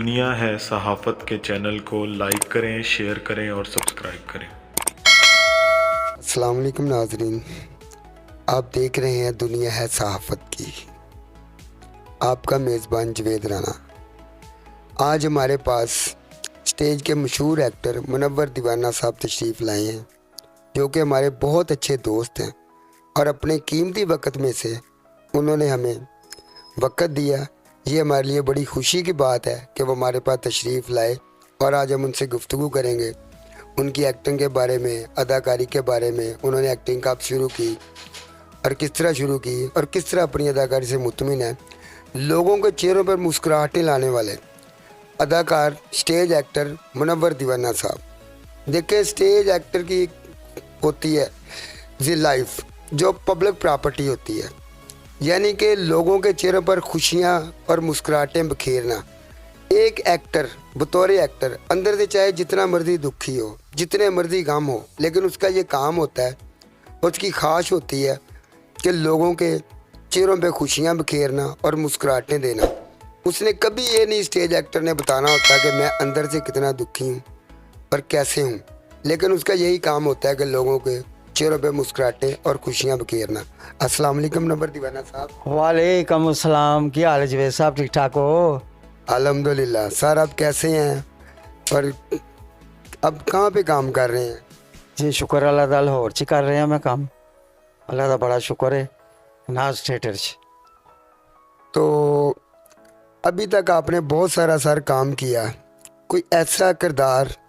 दुनिया है सहाफ़त के चैनल को लाइक करें, शेयर करें और सब्सक्राइब करें। अस्सलाम वालेकुम नाज़रीन, आप देख रहे हैं दुनिया है सहाफ़त की। आपका मेज़बान जवेद राना। आज हमारे पास स्टेज के मशहूर एक्टर मुनव्वर दीवाना साहब तशरीफ़ लाए हैं, जो कि हमारे बहुत अच्छे दोस्त हैं और अपने कीमती वक्त में से उन्होंने हमें वक्त दिया। ये हमारे लिए बड़ी खुशी की बात है कि वो हमारे पास तशरीफ़ लाए और आज हम उनसे गुफ्तगू करेंगे उनकी एक्टिंग के बारे में, अदाकारी के बारे में, उन्होंने एक्टिंग कब शुरू की और किस तरह शुरू की और किस तरह अपनी अदाकारी से मुतमिन है। लोगों के चेहरों पर मुस्कुराहटें लाने वाले अदाकार स्टेज एक्टर मुनव्वर दीवाना साहब। देखिए, स्टेज एक्टर की होती है जी लाइफ, जो पब्लिक प्रॉपर्टी होती है, यानी कि लोगों के चेहरों पर खुशियाँ और मुस्कुराहटें बखेरना। एक एक्टर बतौर एक्टर अंदर से चाहे जितना मर्जी दुखी हो, जितने मर्जी गम हो, लेकिन उसका ये काम होता है, उसकी ख्वाहिश होती है कि लोगों के चेहरों पे खुशियाँ बखेरना और मुस्कुराहटें देना। उसने कभी ये नहीं स्टेज एक्टर ने बताना होता कि मैं अंदर से कितना दुखी हूँ और कैसे हूँ, लेकिन उसका यही काम होता है कि लोगों के चेहरों पे मुस्कुराहटें और खुशियाँ बखेरना। अस्सलाम वालेकुम मुनव्वर दीवाना साहब। वालेकुम अस्सलाम। क्या हाल है जवेद साहब, ठीक ठाक हो? अल्हम्दुलिल्लाह। सर, आप कैसे हैं और अब कहाँ पे काम कर रहे हैं? जी शुक्र अल्लाह दा, लाहौर च कर रहे हैं मैं काम, अल्लाह दा बड़ा शुक्र है। नाज थिएटर च। तो अभी तक आपने बहुत सारा सर काम किया, कोई ऐसा किरदार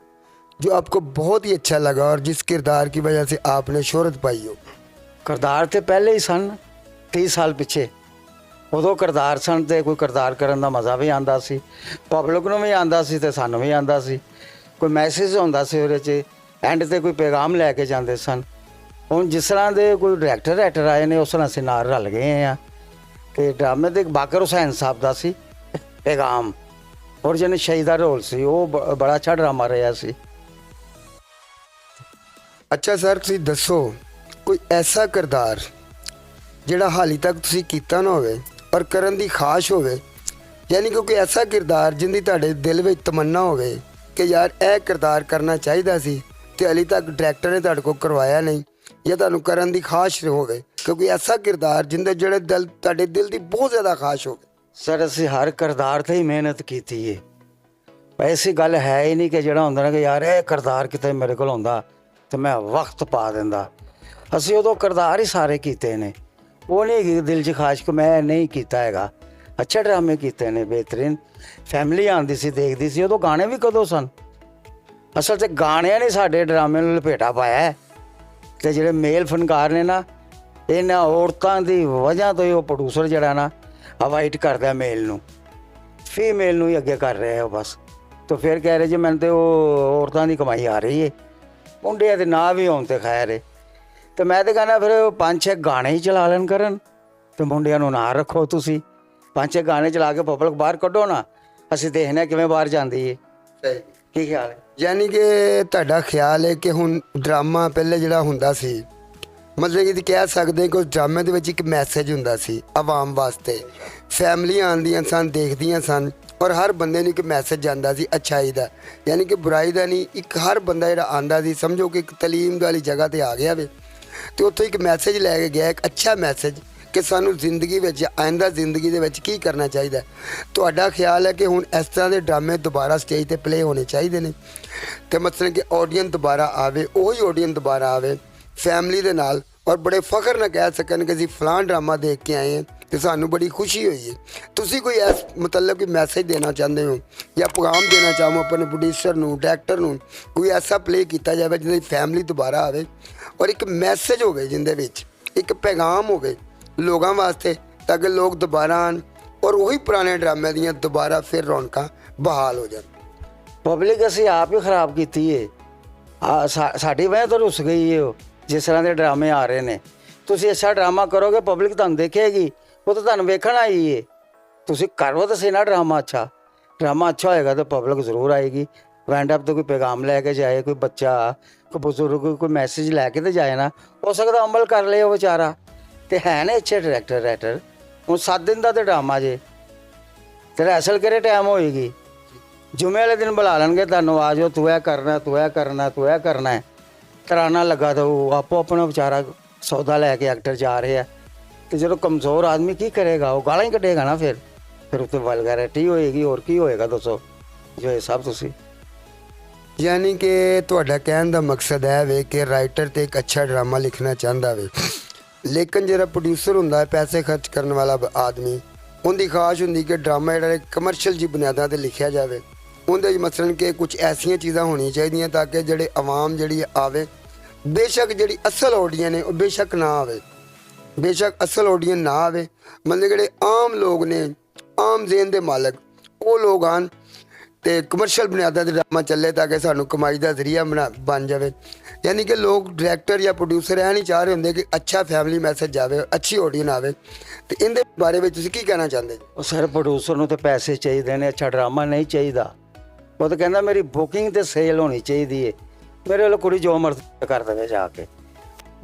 जो आपको बहुत ही अच्छा लगा और जिस किरदार की वजह से आपने शोहरत पाई हो? किरदार तो पहले ही सन, 30 साल पिछे उदों किरदार सन तो कोई किरदार करन दा मज़ा भी आंदा सी, पब्लिक नूं भी आंदा सी ते सानूं भी आंदा सी। कोई मैसेज हुंदा सी उहदे च, एंड ते कोई पैगाम लैके जांदे सन। हुण जिस तरह दे कोई डायरैक्टर आए ने, उस तरह असीं नाल रल गए हैं कि ड्रामे ते बाकर हुसैन साहब दा सी पैगाम, और जिन्हें शहीद दा रोल सी वो बड़ा अच्छा ड्रामा रहा सी। अच्छा सर, ਤੁਸੀਂ ਦੱਸੋ ਕੋਈ ਐਸਾ ਕਿਰਦਾਰ ਜਿਹੜਾ ਹਾਲੇ ਤੱਕ ਤੁਸੀਂ ਕੀਤਾ ਨਾ ਹੋਵੇ ਔਰ ਕਰਨ ਦੀ ਖਾਸ਼ ਹੋਵੇ, ਯਾਨੀ ਕਿ ਕੋਈ ਐਸਾ ਕਿਰਦਾਰ ਜਿੰਦੀ ਤੁਹਾਡੇ ਦਿਲ ਵਿੱਚ ਤਮੰਨਾ ਹੋਵੇ ਕਿ ਯਾਰ ਇਹ ਕਿਰਦਾਰ ਕਰਨਾ ਚਾਹੀਦਾ ਸੀ ਤੇ ਹਾਲੇ ਤੱਕ ਡਾਇਰੈਕਟਰ ਨੇ ਤੁਹਾਡੇ ਕੋਲ ਕਰਵਾਇਆ ਨਹੀਂ, ਜਾਂ ਤੁਹਾਨੂੰ ਕਰਨ ਦੀ ਖਾਸ਼ ਹੋਵੇ, ਕਿਉਂਕਿ ਐਸਾ ਕਿਰਦਾਰ ਜਿੰਦੇ ਜਿਹੜੇ ਦਿਲ ਤੁਹਾਡੇ ਦਿਲ ਦੀ ਬਹੁਤ ਜ਼ਿਆਦਾ ਖਾਸ਼ ਹੋਵੇ। सर असी हर किरदार ते ही मेहनत की है, ऐसी गल है ही नहीं कि जोड़ा होंदा ना कि यार ये किरदार किते मेरे को होंदा तो मैं वक्त पा दिंदा। असी उदों किरदार ही सारे कीते ने, वो नहीं कि दिल च खाश कि मैं नहीं कीता हैगा। अच्छे ड्रामे कीते ने, बेहतरीन। फैमिली आंदी सी देखदी सी। उदों गाने भी कदों सन, असल ते गाणियां ने साडे ड्रामे नूं लपेटा पाया है। ते जिहड़े मेल फनकार ने ना, इन्हां औरतां दी वजह तो ही वो प्रोड्यूसर जिहड़ा ना अवाइड करता है मेल नूं, फीमेल नूं ही अगे कर रहे हो बस। तो फिर कह रहे जी मैंने तो औरतां दी कमाई आ रही है, मुंडिया दे ना भी होण ते खैर है। तो मैं तो कहना फिर 5-6 गाने ही चला लेन करन, तो मुंडिया नूं ना रखो तुसी। 5-6 गाने चला के पब्लिक बाहर कड्डो ना, असीं देखने किवें बाहर जांदी है। की ख्याल है? यानी कि ਤੁਹਾਡਾ ਖਿਆਲ ਹੈ ਕਿ ਹੁਣ ਡਰਾਮਾ ਪਹਿਲੇ ਜਿਹੜਾ ਹੁੰਦਾ ਸੀ, मतलब कि कह सकते कि उस ड्रामे के एक मैसेज हुंदा सी आवाम वास्ते, फैमिलियां आंदियां सन, देखदियां सन, और हर बंदे नूं एक मैसेज आंदा सी अच्छाई दा, यानी कि बुराई दा नहीं। एक हर बंदा जिहड़ा आंदा सी, समझो कि एक तलीम वाली जगह ते आ गया वे, तो उत्थों एक मैसेज लैके गया, एक अच्छा मैसेज कि सानू जिंदगी विच, आइंदा जिंदगी दे विच की करना चाहिए। तुहाडा ख्याल है कि हुण इस तरह के ड्रामे दोबारा स्टेज ते प्ले होने चाहिए ने, तो मतलब कि ऑडियंस दोबारा आवे, वही ऑडियंस दोबारा आवे फैमिली दे नाल, और बड़े फख्र ना कह सकन कि असीं फलां ड्रामा देख के आए हैं तो सानू बड़ी खुशी हुई है। तुसीं कोई ऐस मतलब कि मैसेज देना चाहते हो या पैगाम देना चाहो अपने प्रोड्यूसर नूं, डायरैक्टर नूं, कोई ऐसा प्ले किया जाए जिंदे फैमिली दोबारा आवे और एक मैसेज होवे, जिंदे विच एक पैगाम होवे लोगों वास्ते, ताकि लोग दोबारा आन और वही पुराने ड्रामे दियां दोबारा फिर रौनकां बहाल हो जान। पब्लिक असीं आप ही खराब की है, साडी वजह तो रुस गई है। वो जिस तरह के ड्रामे आ रहे हैं, तुसीं अच्छा ड्रामा करोगे पब्लिक तुहानूं देखेगी, वो तो तुहानूं वेखण आई है। तुसीं करो तो सही ना ड्रामा अच्छा, ड्रामा अच्छा होएगा तो पब्लिक जरूर आएगी। वैंड अप तो कोई पैगाम लैके जाए, कोई बच्चा, कोई बुजुर्ग कोई मैसेज लैके तो जाए ना, हो सकता अमल कर ले वो बेचारा। तो है ना अच्छे डायरैक्टर। हुण 7 दिन का तो ड्रामा जे, ते रिहर्सल केह्ड़े टाइम होएगी? ਜੁਮੇ ਵਾਲੇ ਦਿਨ ਬੁਲਾ ਲੈਣਗੇ ਤੁਹਾਨੂੰ, ਆ ਜਾਓ, ਤੂੰ ਇਹ ਕਰਨਾ, ਤੂੰ ਇਹ ਕਰਨਾ, ਤੂੰ ਇਹ ਕਰਨਾ ਹੈ। ਤਰਾਨਾ ਲੱਗਾ ਤਾਂ ਉਹ ਆਪੋ ਆਪਣਾ ਵਿਚਾਰਾ ਸੌਦਾ ਲੈ ਕੇ ਐਕਟਰ ਜਾ ਰਹੇ ਆ। ਤੇ ਜਦੋਂ ਕਮਜ਼ੋਰ ਆਦਮੀ ਕੀ ਕਰੇਗਾ, ਉਹ ਗਾਲਾਂ ਹੀ ਕੱਢੇਗਾ ਨਾ। ਫਿਰ ਉੱਤੇ ਵਲਗੈਰਿਟੀ ਹੋਏਗੀ, ਹੋਰ ਕੀ ਹੋਏਗਾ ਦੱਸੋ? ਜੋ ਇਹ ਸਭ ਤੁਸੀਂ ਯਾਨੀ ਕਿ ਤੁਹਾਡਾ ਕਹਿਣ ਦਾ ਮਕਸਦ ਹੈ ਵੇ ਕਿ ਰਾਈਟਰ ਤੇ ਇੱਕ ਅੱਛਾ ਡਰਾਮਾ ਲਿਖਣਾ ਚਾਹੁੰਦਾ ਵੇ, ਲੇਕਿਨ ਜਿਹੜਾ ਪ੍ਰੋਡਿਊਸਰ ਹੁੰਦਾ ਹੈ, ਪੈਸੇ ਖਰਚ ਕਰਨ ਵਾਲਾ ਆਦਮੀ, ਉਹਦੀ ਖਾਸ਼ ਹੁੰਦੀ ਕਿ ਡਰਾਮਾ ਜਿਹੜਾ ਕਮਰਸ਼ੀਅਲ ਜੀ ਬੁਨਿਆਦਾਂ 'ਤੇ ਲਿਖਿਆ ਜਾਵੇ। ਉਹਦੇ 'ਚ ਮਸਲਨ ਕਿ ਕੁਝ ਐਸੀਆਂ ਚੀਜ਼ਾਂ ਹੋਣੀਆਂ ਚਾਹੀਦੀਆਂ ਤਾਂ ਕਿ ਜਿਹੜੇ ਆਵਾਮ ਜਿਹੜੀ ਆਵੇ, ਬੇਸ਼ੱਕ ਜਿਹੜੀ ਅਸਲ ਆਡੀਅנס ਨੇ ਉਹ ਬੇਸ਼ੱਕ ਨਾ ਆਵੇ, ਬੇਸ਼ੱਕ ਅਸਲ ਆਡੀਅנס ਨਾ ਆਵੇ, ਮਤਲਬ ਜਿਹੜੇ ਆਮ ਲੋਕ ਨੇ, ਆਮ ਜ਼ੇਨ ਦੇ ਮਾਲਕ, ਉਹ ਲੋਕ ਆਉਣ ਤੇ ਕਮਰਸ਼ੀਅਲ ਬੁਨਿਆਦਾਂ 'ਤੇ ਡਰਾਮਾ ਚੱਲੇ ਤਾਂ ਕਿ ਸਾਨੂੰ ਕਮਾਈ ਦਾ ਜ਼ਰੀਆ ਬਣ ਜਾਵੇ। ਯਾਨੀ ਕਿ ਲੋਕ ਡਾਇਰੈਕਟਰ ਜਾਂ ਪ੍ਰੋਡਿਊਸਰ ਇਹ ਨਹੀਂ ਚਾਹ ਰਹੇ ਹੁੰਦੇ ਕਿ ਅੱਛਾ ਫੈਮਿਲੀ ਮੈਸੇਜ ਜਾਵੇ, ਅੱਛੀ ਆਡੀਅנס ਆਵੇ। ਤੇ ਇਹਦੇ ਬਾਰੇ ਵਿੱਚ ਤੁਸੀਂ ਕੀ ਕਹਿਣਾ ਚਾਹੁੰਦੇ ਜੀ? ਉਹ ਸਰ ਪ੍ਰੋਡਿਊਸਰ ਨੂੰ ਤਾਂ ਪੈਸੇ ਚਾਹੀਦੇ ਨੇ, ਅੱਛਾ ਡਰਾਮਾ ਨਹੀਂ ਚਾਹੀਦਾ। ਉਹ ਤਾਂ ਕਹਿੰਦਾ ਮੇਰੀ ਬੁਕਿੰਗ ਤੇ ਸੇਲ ਹੋਣੀ ਚਾਹੀਦੀ ਹੈ, ਮੇਰੇ ਵੱਲੋਂ ਕੁੜੀ ਜੋ ਮਰਜ਼ੀ ਕਰ ਦੇਵੇ ਜਾ ਕੇ,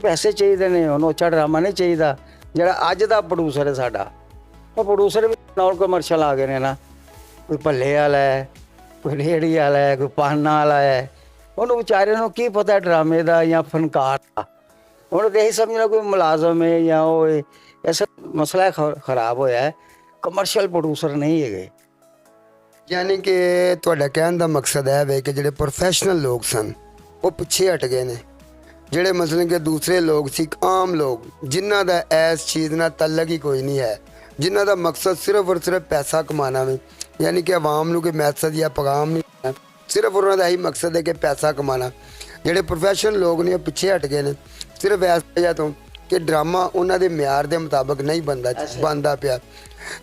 ਪੈਸੇ ਚਾਹੀਦੇ ਨੇ, ਉਹਨੂੰ ਅੱਛਾ ਡਰਾਮਾ ਨਹੀਂ ਚਾਹੀਦਾ। ਜਿਹੜਾ ਅੱਜ ਦਾ ਪ੍ਰੋਡਿਊਸਰ ਹੈ ਸਾਡਾ, ਉਹ ਪ੍ਰੋਡਿਊਸਰ ਵੀ ਨੌਨ ਕਮਰਸ਼ੀਅਲ ਆ ਗਏ ਨੇ ਨਾ, ਕੋਈ ਭੱਲੇ ਵਾਲਾ ਹੈ, ਕੋਈ ਰੇਹੜੀ ਵਾਲਾ ਹੈ, ਕੋਈ ਪਾਨਾਂ ਵਾਲਾ ਹੈ। ਉਹਨੂੰ ਵਿਚਾਰੇ ਨੂੰ ਕੀ ਪਤਾ ਡਰਾਮੇ ਦਾ ਜਾਂ ਫਨਕਾਰ ਦਾ? ਉਹਨੂੰ ਤਾਂ ਇਹੀ ਸਮਝਣਾ ਕੋਈ ਮੁਲਾਜ਼ਮ ਹੈ ਜਾਂ ਉਹ ਹੈ। ਐਸਾ ਮਸਲਾ ਖਰਾਬ ਹੋਇਆ ਹੈ, ਕਮਰਸ਼ੀਅਲ ਪ੍ਰੋਡਿਊਸਰ ਨਹੀਂ ਹੈਗੇ। ਯਾਨੀ ਕਿ ਤੁਹਾਡਾ ਕਹਿਣ ਦਾ ਮਕਸਦ ਹੈ ਵੇ ਕਿ ਜਿਹੜੇ ਪ੍ਰੋਫੈਸ਼ਨਲ ਲੋਕ ਸਨ ਉਹ ਪਿੱਛੇ ਹਟ ਗਏ ਨੇ। ਜਿਹੜੇ ਮਸਲਨ ਕਿ ਦੂਸਰੇ ਲੋਕ ਸੀ, ਆਮ ਲੋਕ, ਜਿਨ੍ਹਾਂ ਦਾ ਇਸ ਚੀਜ਼ ਨਾਲ ਤਲਕ ਹੀ ਕੋਈ ਨਹੀਂ ਹੈ, ਜਿਨ੍ਹਾਂ ਦਾ ਮਕਸਦ ਸਿਰਫ ਔਰ ਸਿਰਫ ਪੈਸਾ ਕਮਾਉਣਾ ਵੇ, ਯਾਨੀ ਕਿ ਆਵਾਮ ਨੂੰ ਕੋਈ ਮੈਸੇਜ ਜਾਂ ਪੈਗਾਮ ਨਹੀਂ ਹੈ, ਸਿਰਫ ਉਹਨਾਂ ਦਾ ਇਹੀ ਮਕਸਦ ਹੈ ਕਿ ਪੈਸਾ ਕਮਾਉਣਾ। ਜਿਹੜੇ ਪ੍ਰੋਫੈਸ਼ਨਲ ਲੋਕ ਨੇ ਉਹ ਪਿੱਛੇ ਹਟ ਗਏ ਨੇ, ਸਿਰਫ ਇਸ ਵਜ੍ਹਾ ਤੋਂ ਕਿ ਡਰਾਮਾ ਉਹਨਾਂ ਦੇ ਮਿਆਰ ਦੇ ਮੁਤਾਬਕ ਨਹੀਂ ਬਣਦਾ ਪਿਆ।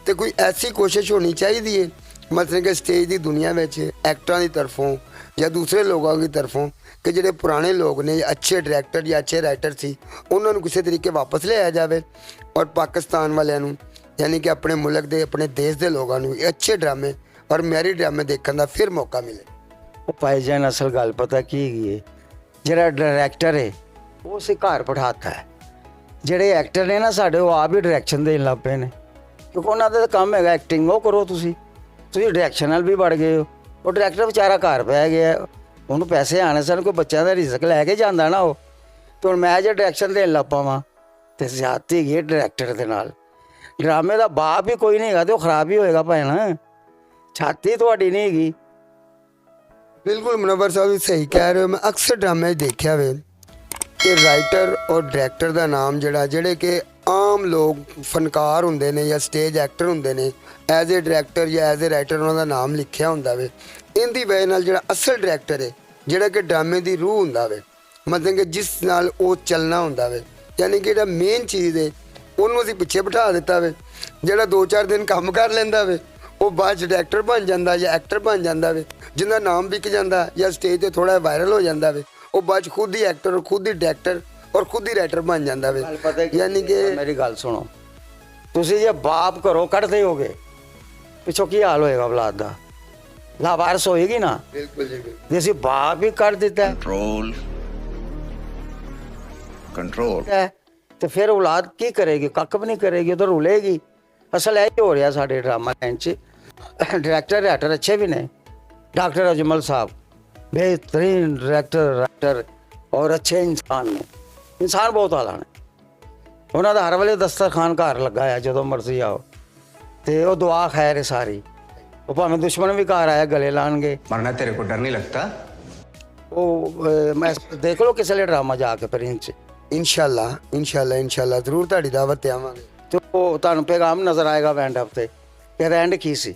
ਤੇ ਕੋਈ ਐਸੀ ਕੋਸ਼ਿਸ਼ ਹੋਣੀ ਚਾਹੀਦੀ ਹੈ ਮਤਲਬ ਕਿ ਸਟੇਜ ਦੀ ਦੁਨੀਆ ਵਿੱਚ ਐਕਟਰਾਂ ਦੀ ਤਰਫੋਂ ਜਾਂ ਦੂਸਰੇ ਲੋਕਾਂ ਦੀ ਤਰਫੋਂ ਕਿ ਜਿਹੜੇ ਪੁਰਾਣੇ ਲੋਕ ਨੇ, ਅੱਛੇ ਡਾਇਰੈਕਟਰ ਜਾਂ ਅੱਛੇ ਰਾਈਟਰ ਸੀ, ਉਹਨਾਂ ਨੂੰ ਕਿਸੇ ਤਰੀਕੇ ਵਾਪਸ ਲਿਆਇਆ ਜਾਵੇ ਔਰ ਪਾਕਿਸਤਾਨ ਵਾਲਿਆਂ ਨੂੰ, ਯਾਨੀ ਕਿ ਆਪਣੇ ਮੁਲਕ ਦੇ, ਆਪਣੇ ਦੇਸ਼ ਦੇ ਲੋਕਾਂ ਨੂੰ ਅੱਛੇ ਡਰਾਮੇ ਔਰ ਮਿਆਰੀ ਡਰਾਮੇ ਦੇਖਣ ਦਾ ਫਿਰ ਮੌਕਾ ਮਿਲੇ। ਉਹ ਭਾਈਜਾਨ ਅਸਲ ਗੱਲ ਪਤਾ ਕੀ ਹੈਗੀ ਹੈ, ਜਿਹੜਾ ਡਾਇਰੈਕਟਰ ਹੈ ਉਹ ਅਸੀਂ ਘਰ ਬਿਠਾਤਾ ਹੈ। ਜਿਹੜੇ ਐਕਟਰ ਨੇ ਨਾ ਸਾਡੇ, ਉਹ ਆਪ ਹੀ ਡਾਇਰੈਕਸ਼ਨ ਦੇਣ ਲੱਗ ਪਏ ਨੇ, ਕਿਉਂਕਿ ਉਹਨਾਂ ਦਾ ਕੰਮ ਹੈਗਾ ਐਕਟਿੰਗ। ਉਹ ਕਰੋ ਤੁਸੀਂ ਡਾਇਰੈਕਸ਼ਨ ਨਾਲ ਵੀ ਵੜ ਗਏ ਹੋ। ਉਹ ਡਾਇਰੈਕਟਰ ਵਿਚਾਰਾ ਘਰ ਪੈ ਗਿਆ, ਉਹਨੂੰ ਪੈਸੇ ਆਣੇ ਸਨ, ਕੋਈ ਬੱਚਿਆਂ ਦਾ ਰਿਜ਼ਕ ਲੈ ਕੇ ਜਾਂਦਾ ਨਾ ਉਹ। ਤੇ ਹੁਣ ਮੈਂ ਜੇ ਡਾਇਰੈਕਸ਼ਨ ਦੇਣ ਲੱਗ ਪਾਵਾਂ ਤੇ ਜ਼ਿਆਦਤੀ ਹੈਗੀ ਡਾਇਰੈਕਟਰ ਦੇ ਨਾਲ। ਡਰਾਮੇ ਦਾ ਬਾਪ ਹੀ ਕੋਈ ਨਹੀਂ ਹੈਗਾ ਤੇ ਉਹ ਖਰਾਬ ਹੀ ਹੋਏਗਾ ਭੈਣ, ਛਾਤੀ ਤੁਹਾਡੀ ਨਹੀਂ ਹੈਗੀ। ਬਿਲਕੁਲ ਮੁਨੱਵਰ ਸਾਹਿਬ ਵੀ ਸਹੀ ਕਹਿ ਰਹੇ ਹੋ। ਮੈਂ ਅਕਸਰ ਡਰਾਮੇ 'ਚ ਦੇਖਿਆ ਵੇ ਕਿ ਰਾਈਟਰ ਔਰ ਡਾਇਰੈਕਟਰ ਦਾ ਨਾਮ ਜਿਹੜੇ ਕਿ ਆਮ ਲੋਕ ਫਨਕਾਰ ਹੁੰਦੇ ਨੇ ਜਾਂ ਸਟੇਜ ਐਕਟਰ ਹੁੰਦੇ ਨੇ, ਐਜ਼ ਏ ਡਾਇਰੈਕਟਰ ਜਾਂ ਐਜ਼ ਏ ਰਾਈਟਰ ਉਹਨਾਂ ਦਾ ਨਾਮ ਲਿਖਿਆ ਹੁੰਦਾ ਵੇ। ਇਹਦੀ ਵਜ੍ਹਾ ਨਾਲ ਜਿਹੜਾ ਅਸਲ ਡਾਇਰੈਕਟਰ ਹੈ, ਜਿਹੜਾ ਕਿ ਡਰਾਮੇ ਦੀ ਰੂਹ ਹੁੰਦਾ ਵੇ, ਮਤਲਬ ਕਿ ਜਿਸ ਨਾਲ ਉਹ ਚੱਲਣਾ ਹੁੰਦਾ ਵੇ, ਯਾਨੀ ਕਿ ਜਿਹੜਾ ਮੇਨ ਚੀਜ਼ ਹੈ ਉਹਨੂੰ ਅਸੀਂ ਪਿੱਛੇ ਬਿਠਾ ਦਿੱਤਾ ਵੇ। ਜਿਹੜਾ 2-4 ਦਿਨ ਕੰਮ ਕਰ ਲੈਂਦਾ ਵੇ ਉਹ ਬਾਅਦ 'ਚ ਡਾਇਰੈਕਟਰ ਬਣ ਜਾਂਦਾ ਜਾਂ ਐਕਟਰ ਬਣ ਜਾਂਦਾ ਵੇ, ਜਿਹਦਾ ਨਾਮ ਵਿਕ ਜਾਂਦਾ ਜਾਂ ਸਟੇਜ 'ਤੇ ਥੋੜ੍ਹਾ ਵਾਇਰਲ ਹੋ ਜਾਂਦਾ ਵੇ, ਉਹ ਬਾਅਦ 'ਚ ਖੁਦ ਹੀ ਐਕਟਰ, ਖੁਦ ਹੀ ਡਾਇਰੈਕਟਰ ਔਰ ਖੁਦ ਹੀ ਰਾਈਟਰ ਬਣ ਜਾਂਦਾ ਵੇ। ਯਾਨੀ ਕਿ ਮੇਰੀ ਗੱਲ ਸੁਣੋ, ਤੁਸੀਂ ਜੇ ਬਾਪ ਘਰੋਂ ਕੱਢਦੇ ਹੋਗੇ ਪਿੱਛੋਂ ਕੀ ਹਾਲ ਹੋਏਗਾ ਔਲਾਦ ਦਾ? ਲਾਵਾਰਸ ਹੋਏਗੀ ਨਾ। ਬਿਲਕੁਲ ਜੀ। ਜੇ ਅਸੀਂ ਬਾਪ ਹੀ ਕੱਢ ਦਿੱਤਾ ਕੰਟਰੋਲ ਤੇ ਫਿਰ ਔਲਾਦ ਕੀ ਕਰੇਗੀ? ਕੱਖ ਵੀ ਨਹੀਂ ਕਰੇਗੀ, ਉਧਰ ਰੁਲੇਗੀ। ਅਸਲ ਇਹ ਹੋ ਰਿਹਾ ਸਾਡੇ ਡਰਾਮਾ ਲਾਈਨ 'ਚ। ਡਾਇਰੈਕਟਰ ਰਾਈਟਰ ਅੱਛੇ ਵੀ ਨੇ। ਡਾਕਟਰ ਅਜਮਲ ਸਾਹਿਬ बेहतरीन डायरेक्टर राइटर और अच्छे इंसान ने, इंसान बहुत आला ने। ਉਹਨਾਂ ਦਾ ਹਰ ਵੇਲੇ ਦਸਤਰਖਾਨ ਘਰ ਲੱਗਾ ਆ, ਜਦੋਂ ਮਰਜ਼ੀ ਆਓ ਤੇ ਉਹ ਦੁਆ ਖੈਰ ਹੈ ਸਾਰੀ। ਉਹ ਭਾਵੇਂ ਦੁਸ਼ਮਣ ਵੀ ਘਰ ਆਇਆ ਗਲੇ ਲਾਣਗੇ। मरना तेरे को डर नहीं लगता? ਉਹ ਮੈਂ ਦੇਖ ਲਓ ਕਿਸੇ ਲਈ ਡਰਾਮਾ ਜਾ ਕੇ ਪ੍ਰਿੰਸ 'ਚ। ਇਨਸ਼ਾਅੱਲਾ ਜ਼ਰੂਰ ਤੁਹਾਡੀ ਦਾਵਤ ਤੇ ਆਵਾਂਗੇ। ਤੇ ਉਹ ਤੁਹਾਨੂੰ ਪੈਗਾਮ ਨਜ਼ਰ ਆਏਗਾ ਵੈਂਡ ਅਪ ਤੇ ਕਿ ਰੈਂਡ ਕੀ ਸੀ।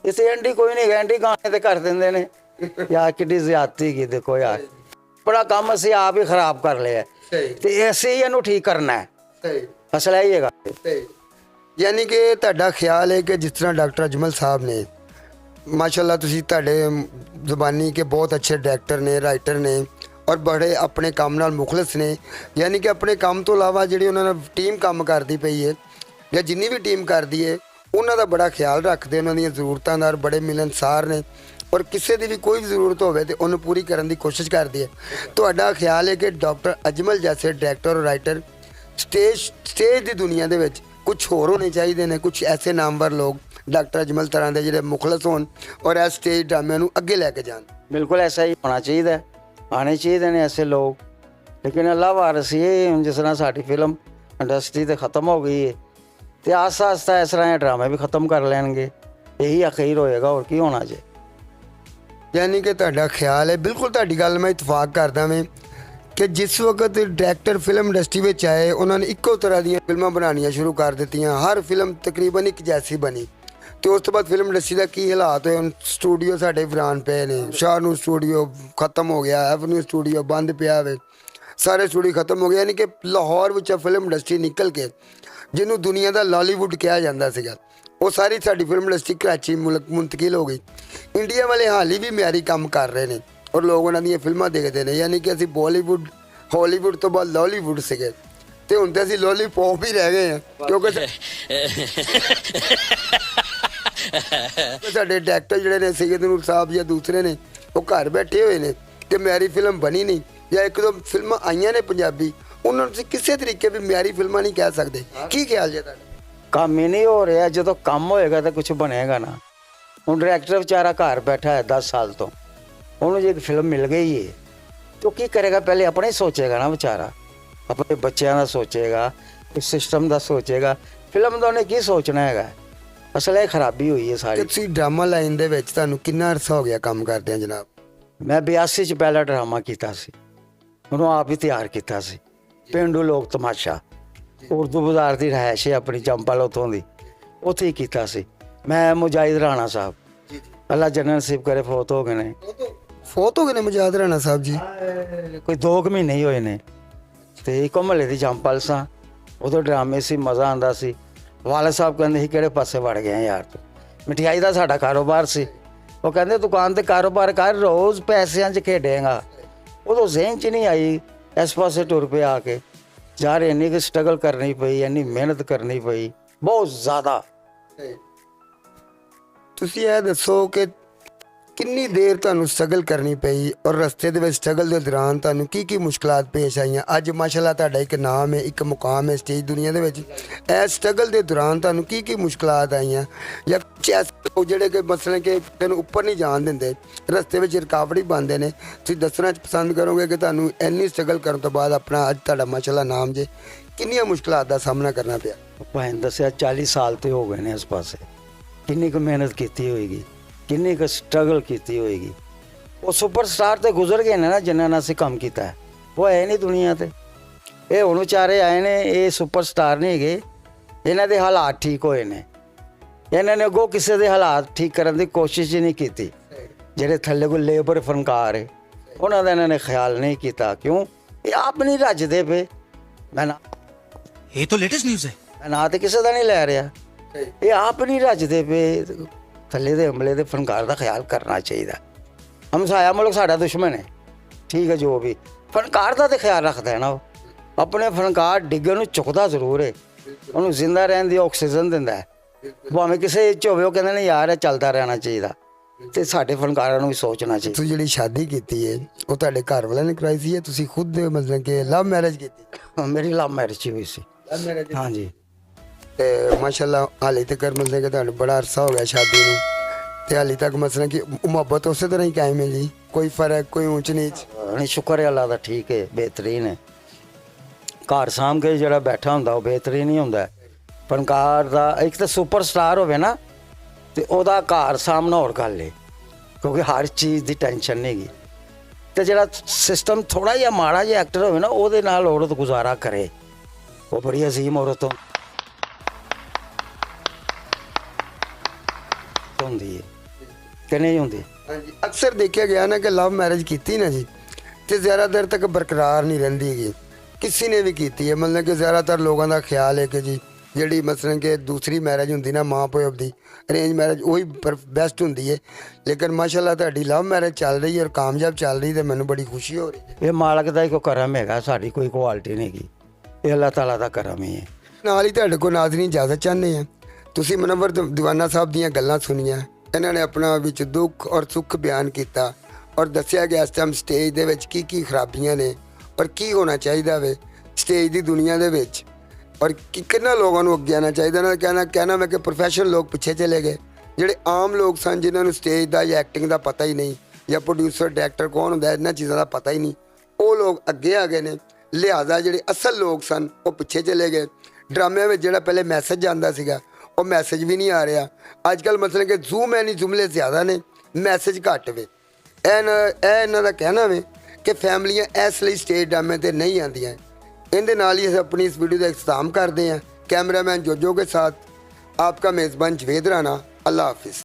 ਇਸੇ ਐਂਡੀ ਕੋਈ ਨਹੀਂ, ਐਂਡੀ ਗਾਣੇ ਤੇ ਕਰ ਦਿੰਦੇ ਨੇ। ਯਾਰ ਕਿੱਡੀ ਜ਼ਿਆਦਤੀ ਕੀ, ਦੇਖੋ ਯਾਰ ਬੜਾ ਕੰਮ ਅਸੀਂ ਆਪ ਹੀ ਖਰਾਬ ਕਰ ਲਿਆ ਤੇ ਅਸੀਂ ਇਹਨੂੰ ਠੀਕ ਕਰਨਾ ਹੈ। ਅਸਲ ਇਹ ਹੀ ਹੈਗਾ। ਯਾਨੀ ਕਿ ਤੁਹਾਡਾ ਖਿਆਲ ਹੈ ਕਿ ਜਿਸ ਤਰ੍ਹਾਂ ਡਾਕਟਰ ਅਜਮਲ ਸਾਹਿਬ ਨੇ, ਮਾਸ਼ਾਅੱਲਾ ਤੁਸੀਂ ਤੁਹਾਡੇ ਜ਼ੁਬਾਨੀ ਕਿ ਬਹੁਤ ਅੱਛੇ ਡਾਇਰੈਕਟਰ ਨੇ, ਰਾਈਟਰ ਨੇ ਔਰ ਬੜੇ ਆਪਣੇ ਕੰਮ ਨਾਲ ਮੁਖਲਸ ਨੇ। ਯਾਨੀ ਕਿ ਆਪਣੇ ਕੰਮ ਤੋਂ ਇਲਾਵਾ ਜਿਹੜੀ ਉਹਨਾਂ ਨਾਲ ਟੀਮ ਕੰਮ ਕਰਦੀ ਪਈ ਹੈ ਜਾਂ ਜਿੰਨੀ ਵੀ ਟੀਮ ਕਰਦੀ ਹੈ ਉਹਨਾਂ ਦਾ ਬੜਾ ਖਿਆਲ ਰੱਖਦੇ, ਉਹਨਾਂ ਦੀਆਂ ਜ਼ਰੂਰਤਾਂ ਦਾ ਬੜੇ ਮਿਲਨਸਾਰ ਨੇ ਔਰ ਕਿਸੇ ਦੀ ਵੀ ਕੋਈ ਵੀ ਜ਼ਰੂਰਤ ਹੋਵੇ ਤੇ ਉਹਨੂੰ ਪੂਰੀ ਕਰਨ ਦੀ ਕੋਸ਼ਿਸ਼ ਕਰਦੀ ਹੈ। ਤੁਹਾਡਾ ਖਿਆਲ ਹੈ ਕਿ ਡਾਕਟਰ ਅਜਮਲ ਜੈਸੇ ਡਾਇਰੈਕਟਰ ਔਰ ਰਾਈਟਰ ਸਟੇਜ ਦੀ ਦੁਨੀਆ ਦੇ ਵਿੱਚ ਕੁਝ ਹੋਰ ਹੋਣੇ ਚਾਹੀਦੇ ਨੇ, ਕੁਝ ਐਸੇ ਨਾਮਵਰ ਲੋਕ ਡਾਕਟਰ ਅਜਮਲ ਤਰ੍ਹਾਂ ਦੇ ਜਿਹੜੇ ਮੁਖਲਸ ਹੋਣ ਔਰ ਇਸ ਸਟੇਜ ਡਰਾਮਿਆਂ ਨੂੰ ਅੱਗੇ ਲੈ ਕੇ ਜਾਣ। बिल्कुल ऐसा ही होना चाहिए, आने चाहिए ने ऐसे लोग। लेकिन अल्लाह वारस ये हुण जिस तरह साडी फिल्म इंडस्ट्री तो ख़त्म हो गई है, तो आस्ता आस्ता इस तरह ड्रामे भी ख़त्म कर लैणगे, यही अखीर होएगा, और की होना जे। ਯਾਨੀ ਕਿ ਤੁਹਾਡਾ ਖਿਆਲ ਹੈ, ਬਿਲਕੁਲ ਤੁਹਾਡੀ ਗੱਲ ਮੈਂ ਇਤਫਾਕ ਕਰਦਾ ਮੈਂ ਕਿ ਜਿਸ ਵਕਤ ਡਾਇਰੈਕਟਰ ਫਿਲਮ ਇੰਡਸਟਰੀ ਵਿੱਚ ਆਏ ਉਹਨਾਂ ਨੇ ਇੱਕੋ ਤਰ੍ਹਾਂ ਦੀਆਂ ਫਿਲਮਾਂ ਬਣਾਉਣੀਆਂ ਸ਼ੁਰੂ ਕਰ ਦਿੱਤੀਆਂ। ਹਰ ਫਿਲਮ ਤਕਰੀਬਨ ਇੱਕ ਜੈਸੀ ਬਣੀ, ਅਤੇ ਉਸ ਤੋਂ ਬਾਅਦ ਫਿਲਮ ਇੰਡਸਟਰੀ ਦਾ ਕੀ ਹਾਲਾਤ ਹੋਏ। ਹੁਣ ਸਟੂਡੀਓ ਸਾਡੇ ਵੀਰਾਨ ਪਏ ਨੇ, ਸ਼ਾਹਨੂਰ ਸਟੂਡੀਓ ਖਤਮ ਹੋ ਗਿਆ, ਐਵਨਿਊ ਸਟੂਡੀਓ ਬੰਦ ਪਿਆ ਹੋਵੇ, ਸਾਰੇ ਸਟੂਡੀਓ ਖਤਮ ਹੋ ਗਏ। ਯਾਨੀ ਕਿ ਲਾਹੌਰ ਵਿੱਚ ਫਿਲਮ ਇੰਡਸਟਰੀ ਨਿਕਲ ਕੇ ਜਿਹਨੂੰ ਦੁਨੀਆ ਦਾ ਲਾਲੀਵੁੱਡ ਕਿਹਾ ਜਾਂਦਾ ਸੀਗਾ, ਉਹ ਸਾਰੀ ਸਾਡੀ ਫਿਲਮ ਇੰਡਸਟਰੀ ਕਰਾਚੀ ਮੁੰਤਕਿਲ ਹੋ ਗਈ। ਇੰਡੀਆ ਵਾਲੇ ਹਾਲੀ ਵੀ ਮਿਆਰੀ ਕੰਮ ਕਰ ਰਹੇ ਨੇ ਔਰ ਲੋਕ ਉਹਨਾਂ ਦੀਆਂ ਫਿਲਮਾਂ ਦੇਖਦੇ ਨੇ। ਯਾਨੀ ਕਿ ਅਸੀਂ ਬਾਲੀਵੁੱਡ ਹਾਲੀਵੁੱਡ ਤੋਂ ਬਾਅਦ ਲਾਲੀਵੁੱਡ ਸੀਗੇ, ਅਤੇ ਹੁਣ ਤਾਂ ਅਸੀਂ ਲੋਲੀਪੌਪ ਹੀ ਰਹਿ ਗਏ ਹਾਂ, ਕਿਉਂਕਿ ਸਾਡੇ ਡਾਇਰੈਕਟਰ ਜਿਹੜੇ ਨੇ ਸਈਦ ਨੂਰ ਸਾਹਿਬ ਜਾਂ ਦੂਸਰੇ ਨੇ, ਉਹ ਘਰ ਬੈਠੇ ਹੋਏ ਨੇ ਕਿ ਮਿਆਰੀ ਫਿਲਮ ਬਣੀ ਨਹੀਂ, ਜਾਂ ਇੱਕ ਦੋ ਫਿਲਮਾਂ ਆਈਆਂ ਨੇ ਪੰਜਾਬੀ, ਉਹਨਾਂ ਨੂੰ ਤੁਸੀਂ ਕਿਸੇ ਤਰੀਕੇ ਵੀ ਮਿਆਰੀ ਫਿਲਮਾਂ ਨਹੀਂ ਕਹਿ ਸਕਦੇ। ਕੀ ਖਿਆਲ ਜੇ ਤੁਹਾਡਾ? ਕੰਮ ਹੀ ਨਹੀਂ ਹੋ ਰਿਹਾ। ਜਦੋਂ ਕੰਮ ਹੋਏਗਾ ਤਾਂ ਕੁਝ ਬਣੇਗਾ ਨਾ। ਹੁਣ ਡਾਇਰੈਕਟਰ ਵਿਚਾਰਾ ਘਰ ਬੈਠਾ ਹੈ 10 ਸਾਲ ਤੋਂ, ਉਹਨੂੰ ਜੇ ਇੱਕ ਫਿਲਮ ਮਿਲ ਗਈ ਹੈ ਤਾਂ ਕੀ ਕਰੇਗਾ? ਪਹਿਲੇ ਆਪਣਾ ਹੀ ਸੋਚੇਗਾ ਨਾ ਵਿਚਾਰਾ, ਆਪਣੇ ਬੱਚਿਆਂ ਦਾ ਸੋਚੇਗਾ, ਇਸ ਸਿਸਟਮ ਦਾ ਸੋਚੇਗਾ। ਫਿਲਮ ਦਾ ਉਹਨੇ ਕੀ ਸੋਚਣਾ ਹੈਗਾ? ਅਸਲ ਇਹ ਖਰਾਬੀ ਹੋਈ ਹੈ ਕਿ ਸਾਰੀ। ਤੁਸੀਂ ਡਰਾਮਾ ਲਾਈਨ ਦੇ ਵਿੱਚ ਤੁਹਾਨੂੰ ਕਿੰਨਾ ਅਰਸਾ ਹੋ ਗਿਆ ਕੰਮ ਕਰਦਿਆਂ ਜਨਾਬ? ਮੈਂ 82 'ਚ ਪਹਿਲਾ ਡਰਾਮਾ ਕੀਤਾ ਸੀ, ਉਹਨੂੰ ਆਪ ਹੀ ਤਿਆਰ ਕੀਤਾ ਸੀ, ਪੇਂਡੂ ਲੋਕ ਤਮਾਸ਼ਾ। ਉਰਦੂ ਬਾਜ਼ਾਰ ਦੀ ਰਿਹਾਇਸ਼ ਹੈ ਆਪਣੀ ਚੰਪਲ, ਉੱਥੋਂ ਦੀ, ਉੱਥੇ ਹੀ ਕੀਤਾ ਸੀ ਮੈਂ। ਮੁਜਾਹਿਦ ਰਾਣਾ ਸਾਹਿਬ, ਅੱਲਾ ਜੰਨਤ ਨਸੀਬ ਕਰੇ, ਫੌਤ ਹੋ ਗਏ ਨੇ। ਫੌਤ ਹੋ ਗਏ ਨੇ ਮੁਜਾਹਿਦ ਰਾਣਾ ਸਾਹਿਬ ਜੀ? ਕੋਈ 2 ਮਹੀਨੇ ਹੀ ਹੋਏ ਨੇ। ਅਤੇ ਇੱਕੋ ਮਹੱਲੇ ਦੀ ਚੰਪਲ ਸਾਂ, ਉਦੋਂ ਡਰਾਮੇ ਸੀ, ਮਜ਼ਾ ਆਉਂਦਾ ਸੀ। ਵਾਲਾ ਸਾਹਿਬ ਕਹਿੰਦੇ ਸੀ ਕਿਹੜੇ ਪਾਸੇ ਵੜ ਗਏ ਯਾਰ ਤੂੰ? ਮਠਿਆਈ ਦਾ ਸਾਡਾ ਕਾਰੋਬਾਰ ਸੀ। ਉਹ ਕਹਿੰਦੇ ਦੁਕਾਨ 'ਤੇ ਕਾਰੋਬਾਰ ਕਰ, ਰੋਜ਼ ਪੈਸਿਆਂ 'ਚ ਖੇਡੇਗਾ। ਉਦੋਂ ਜ਼ਿਹਨ 'ਚ ਨਹੀਂ ਆਈ, ਇਸ ਪਾਸੇ ਟੁਰ ਪਿਆ ਆ ਕੇ। ਯਾਰ ਇੰਨੀ ਕੁ ਸਟਰਗਲ ਕਰਨੀ ਪਈ, ਇੰਨੀ ਮਿਹਨਤ ਕਰਨੀ ਪਈ, ਬਹੁਤ ਜ਼ਿਆਦਾ। ਤੁਸੀਂ ਇਹ ਦੱਸੋ ਕਿ ਕਿੰਨੀ ਦੇਰ ਤੁਹਾਨੂੰ ਸਟਰਗਲ ਕਰਨੀ ਪਈ, ਔਰ ਰਸਤੇ ਦੇ ਵਿੱਚ ਸਟਰਗਲ ਦੇ ਦੌਰਾਨ ਤੁਹਾਨੂੰ ਕੀ ਕੀ ਮੁਸ਼ਕਲਾਂ ਪੇਸ਼ ਆਈਆਂ? ਅੱਜ ਮਾਸ਼ਾਅੱਲਾ ਤੁਹਾਡਾ ਇੱਕ ਨਾਮ ਹੈ, ਇੱਕ ਮੁਕਾਮ ਹੈ ਸਟੇਜ ਦੁਨੀਆ ਦੇ ਵਿੱਚ। ਇਹ ਸਟਰਗਲ ਦੇ ਦੌਰਾਨ ਤੁਹਾਨੂੰ ਕੀ ਕੀ ਮੁਸ਼ਕਲਾਂ ਆਈਆਂ, ਜਾਂ ਜਿਹੜੇ ਕਿ ਮਸਲਨ ਕਿ ਤੈਨੂੰ ਉੱਪਰ ਨਹੀਂ ਜਾਣ ਦਿੰਦੇ, ਰਸਤੇ ਵਿੱਚ ਰੁਕਾਵਟ ਹੀ ਬਣਦੇ ਨੇ? ਤੁਸੀਂ ਦੱਸਣਾ ਪਸੰਦ ਕਰੋਗੇ ਕਿ ਤੁਹਾਨੂੰ ਇੰਨੀ ਸਟਰਗਲ ਕਰਨ ਤੋਂ ਬਾਅਦ ਆਪਣਾ ਅੱਜ ਤੁਹਾਡਾ ਮਾਸ਼ਾਅੱਲਾ ਨਾਮ ਜੇ, ਕਿੰਨੀਆਂ ਮੁਸ਼ਕਲਾਂ ਦਾ ਸਾਹਮਣਾ ਕਰਨਾ ਪਿਆ? ਭਾਵੇਂ ਦੱਸਿਆ 40 ਸਾਲ ਤੇ ਹੋ ਗਏ ਨੇ ਇਸ ਪਾਸੇ। ਕਿੰਨੀ ਕੁ ਮਿਹਨਤ ਕੀਤੀ ਹੋਏਗੀ, ਕਿੰਨੀ ਕੁ ਸਟਰਗਲ ਕੀਤੀ ਹੋਏਗੀ। ਉਹ ਸੁਪਰਸਟਾਰ ਤੇ ਗੁਜ਼ਰ ਗਏ ਨੇ ਨਾ ਜਿਨ੍ਹਾਂ ਨਾਲ ਅਸੀਂ ਕੰਮ ਕੀਤਾ ਹੈ, ਉਹ ਹੈ ਨਹੀਂ ਦੁਨੀਆ 'ਤੇ। ਇਹ ਹੁਣ ਵਿਚਾਰੇ ਆਏ ਨੇ, ਇਹ ਸੁਪਰਸਟਾਰ ਨਹੀਂ ਹੈਗੇ, ਇਹਨਾਂ ਦੇ ਹਾਲਾਤ ਠੀਕ ਹੋਏ ਨੇ। ਇਹਨਾਂ ਨੇ ਅੱਗੋਂ ਕਿਸੇ ਦੇ ਹਾਲਾਤ ਠੀਕ ਕਰਨ ਦੀ ਕੋਸ਼ਿਸ਼ ਹੀ ਨਹੀਂ ਕੀਤੀ। ਜਿਹੜੇ ਥੱਲੇ ਕੋਈ ਲੇਬਰ ਫਨਕਾਰ ਹੈ, ਉਹਨਾਂ ਦਾ ਇਹਨਾਂ ਨੇ ਖਿਆਲ ਨਹੀਂ ਕੀਤਾ। ਕਿਉਂ? ਇਹ ਆਪ ਨਹੀਂ ਰੱਜਦੇ ਪਏ। ਮੈਂ ਨਾ, ਇਹ ਤਾਂ ਲੇਟੈਸਟ ਨਿਊਜ਼ ਹੈ। ਮੈਂ ਨਾ ਤੇ ਕਿਸੇ ਦਾ ਨਹੀਂ ਲੈ ਰਿਹਾ, ਇਹ ਆਪ ਨਹੀਂ ਰੱਜਦੇ ਪਏ। ਥੱਲੇ ਦੇ ਅਮਲੇ ਦੇ ਫਨਕਾਰ ਦਾ ਖਿਆਲ ਕਰਨਾ ਚਾਹੀਦਾ। ਹਮਸਾਇਆ ਮੁਲਕ ਸਾਡਾ ਦੁਸ਼ਮਣ ਹੈ, ਠੀਕ ਹੈ, ਜੋ ਵੀ ਫਨਕਾਰ ਦਾ ਤਾਂ ਖਿਆਲ ਰੱਖਦਾ ਹੈ ਨਾ, ਉਹ ਆਪਣੇ ਫਨਕਾਰ ਡਿੱਗਣ ਨੂੰ ਚੁੱਕਦਾ ਜ਼ਰੂਰ ਹੈ, ਉਹਨੂੰ ਜ਼ਿੰਦਾ ਰਹਿਣ ਦੀ ਆਕਸੀਜਨ ਦਿੰਦਾ ਹੈ। ਭਾਵੇਂ ਕਿਸੇ 'ਚ ਹੋਵੇ, ਉਹ ਕਹਿੰਦੇ ਨੇ ਯਾਰ ਇਹ ਚੱਲਦਾ ਰਹਿਣਾ ਚਾਹੀਦਾ, ਅਤੇ ਸਾਡੇ ਫਨਕਾਰਾਂ ਨੂੰ ਵੀ ਸੋਚਣਾ ਚਾਹੀਦਾ। ਤੁਸੀਂ ਜਿਹੜੀ ਸ਼ਾਦੀ ਕੀਤੀ ਹੈ ਉਹ ਤੁਹਾਡੇ ਘਰ ਵਾਲਿਆਂ ਨੇ ਕਰਾਈ ਸੀ, ਤੁਸੀਂ ਖੁਦ ਮਤਲਬ ਕਿ ਲਵ ਮੈਰਿਜ ਕੀਤੀ? ਮੇਰੀ ਲਵ ਮੈਰਿਜ ਹੋਈ ਸੀ। ਹਾਂਜੀ। ਅਤੇ ਮਾਸ਼ਾਅੱਲਾ ਹਾਲੇ ਤੱਕ ਮਤਲਬ ਕਿ ਤੁਹਾਨੂੰ ਬੜਾ ਅਰਸਾ ਹੋ ਗਿਆ ਸ਼ਾਦੀ ਨੂੰ, ਅਤੇ ਹਾਲੇ ਤੱਕ ਮਤਲਬ ਕਿ ਮੁਹੱਬਤ ਉਸੇ ਤਰ੍ਹਾਂ ਹੀ ਕਾਇਮ ਹੈ ਜੀ? ਕੋਈ ਫਰਕ, ਕੋਈ ਊਂਚ ਨੀਚ? ਨਹੀਂ, ਸ਼ੁਕਰ ਹੈ ਅੱਲਾ ਦਾ, ਠੀਕ ਹੈ, ਬਿਹਤਰੀਨ ਹੈ। ਘਰ ਸਾਂਭ ਕੇ ਜਿਹੜਾ ਬੈਠਾ ਹੁੰਦਾ ਉਹ ਬਿਹਤਰੀਨ ਹੀ ਹੁੰਦਾ। ਫਨਕਾਰ ਦਾ ਇੱਕ ਤਾਂ ਸੁਪਰਸਟਾਰ ਹੋਵੇ ਨਾ, ਅਤੇ ਉਹਦਾ ਘਰ ਸਾਂਭਣਾ ਹੋਰ ਗੱਲ ਹੈ, ਕਿਉਂਕਿ ਹਰ ਚੀਜ਼ ਦੀ ਟੈਨਸ਼ਨ ਨਹੀਂ ਹੈਗੀ। ਅਤੇ ਜਿਹੜਾ ਸਿਸਟਮ ਥੋੜ੍ਹਾ ਜਿਹਾ ਮਾੜਾ ਜਿਹਾ ਐਕਟਰ ਹੋਵੇ ਨਾ, ਉਹਦੇ ਨਾਲ ਔਰਤ ਗੁਜ਼ਾਰਾ ਕਰੇ, ਉਹ ਬੜੀ ਅਜ਼ੀਮ ਔਰਤ ਹੁੰਦੀ ਹੈ ਕਿ ਨਹੀਂ ਹੁੰਦੀ? ਹਾਂਜੀ, ਅਕਸਰ ਦੇਖਿਆ ਗਿਆ ਨਾ ਕਿ ਲਵ ਮੈਰਿਜ ਕੀਤੀ ਨਾ ਜੀ, ਅਤੇ ਜ਼ਿਆਦਾ ਦੇਰ ਤੱਕ ਬਰਕਰਾਰ ਨਹੀਂ ਰਹਿੰਦੀ ਹੈਗੀ। ਕਿਸੇ ਨੇ ਵੀ ਕੀਤੀ ਹੈ, ਮਤਲਬ ਕਿ ਜ਼ਿਆਦਾਤਰ ਲੋਕਾਂ ਦਾ ਖਿਆਲ ਹੈ ਕਿ ਜੀ ਜਿਹੜੀ ਮਸਲਨ ਕਿ ਦੂਸਰੀ ਮੈਰਿਜ ਹੁੰਦੀ ਨਾ ਮਾਂ ਪਿਓ ਦੀ, ਅਰੇਂਜ ਮੈਰਿਜ, ਉਹੀ ਬੈਸਟ ਹੁੰਦੀ ਹੈ। ਲੇਕਿਨ ਮਾਸ਼ਾਅੱਲਾ ਤੁਹਾਡੀ ਲਵ ਮੈਰਿਜ ਚੱਲ ਰਹੀ ਹੈ ਔਰ ਕਾਮਯਾਬ ਚੱਲ ਰਹੀ, ਅਤੇ ਮੈਨੂੰ ਬੜੀ ਖੁਸ਼ੀ ਹੋ ਰਹੀ ਹੈ। ਇਹ ਮਾਲਕ ਦਾ ਹੀ ਕੋਈ ਕਰਮ ਹੈਗਾ, ਸਾਡੀ ਕੋਈ ਕੁਆਲਿਟੀ ਨਹੀਂ ਹੈਗੀ, ਇਹ ਅੱਲਾਹ ਤਾਲਾ ਦਾ ਕਰਮ ਹੀ ਹੈ। ਨਾਲ ਹੀ ਤੁਹਾਡੇ ਕੋਲ ਨਾਜ਼ਰੀਨ ਇਜਾਜ਼ਤ ਚਾਹੁੰਦੇ ਹਾਂ। ਤੁਸੀਂ ਮੁਨੱਵਰ ਦੀਵਾਨਾ ਸਾਹਿਬ ਦੀਆਂ ਗੱਲਾਂ ਸੁਣੀਆਂ, ਇਹਨਾਂ ਨੇ ਆਪਣਾ ਵਿੱਚ ਦੁੱਖ ਔਰ ਸੁੱਖ ਬਿਆਨ ਕੀਤਾ, ਔਰ ਦੱਸਿਆ ਕਿ ਇਸ ਟਾਈਮ ਸਟੇਜ ਦੇ ਵਿੱਚ ਕੀ ਕੀ ਖਰਾਬੀਆਂ ਨੇ ਔਰ ਕੀ ਹੋਣਾ ਚਾਹੀਦਾ ਵੇ ਸਟੇਜ ਦੀ ਦੁਨੀਆ ਦੇ ਵਿੱਚ। ਔਰ ਕਿੰਨਾ ਲੋਕਾਂ ਨੂੰ ਅੱਗੇ ਆਉਣਾ ਚਾਹੀਦਾ ਨਾ। ਕਹਿਣਾ ਮੈਂ ਕਿ ਪ੍ਰੋਫੈਸ਼ਨਲ ਲੋਕ ਪਿੱਛੇ ਚਲੇ ਗਏ। ਜਿਹੜੇ ਆਮ ਲੋਕ ਸਨ ਜਿਨ੍ਹਾਂ ਨੂੰ ਸਟੇਜ ਦਾ ਜਾਂ ਐਕਟਿੰਗ ਦਾ ਪਤਾ ਹੀ ਨਹੀਂ, ਜਾਂ ਪ੍ਰੋਡਿਊਸਰ ਡਾਇਰੈਕਟਰ ਕੌਣ ਹੁੰਦਾ ਇਹਨਾਂ ਚੀਜ਼ਾਂ ਦਾ ਪਤਾ ਹੀ ਨਹੀਂ, ਉਹ ਲੋਕ ਅੱਗੇ ਆ ਗਏ ਨੇ। ਲਿਹਾਜ਼ਾ ਜਿਹੜੇ ਅਸਲ ਲੋਕ ਸਨ ਉਹ ਪਿੱਛੇ ਚਲੇ ਗਏ। ਡਰਾਮਿਆਂ ਵਿੱਚ ਜਿਹੜਾ ਪਹਿਲੇ ਮੈਸੇਜ ਜਾਂਦਾ ਸੀਗਾ ਉਹ ਮੈਸੇਜ ਵੀ ਨਹੀਂ ਆ ਰਿਹਾ। ਅੱਜ ਕੱਲ੍ਹ ਮਤਲਬ ਕਿ ਜ਼ੂਮ ਐਨੀ ਜੁਮਲੇ ਜ਼ਿਆਦਾ ਨੇ, ਮੈਸੇਜ ਘੱਟ ਵੇ। ਇਹ ਇਹਨਾਂ ਦਾ ਕਹਿਣਾ ਵੇ ਕਿ ਫੈਮਲੀਆਂ ਇਸ ਲਈ ਸਟੇਜ ਡਰਾਮੇ 'ਤੇ ਨਹੀਂ ਆਉਂਦੀਆਂ। ਇਹਦੇ ਨਾਲ ही अपनी इस वीडियो का इख्तिताम करते हैं। कैमरामैन जोजो के साथ आपका मेज़बान जवेद राना। अल्लाह हाफिज़।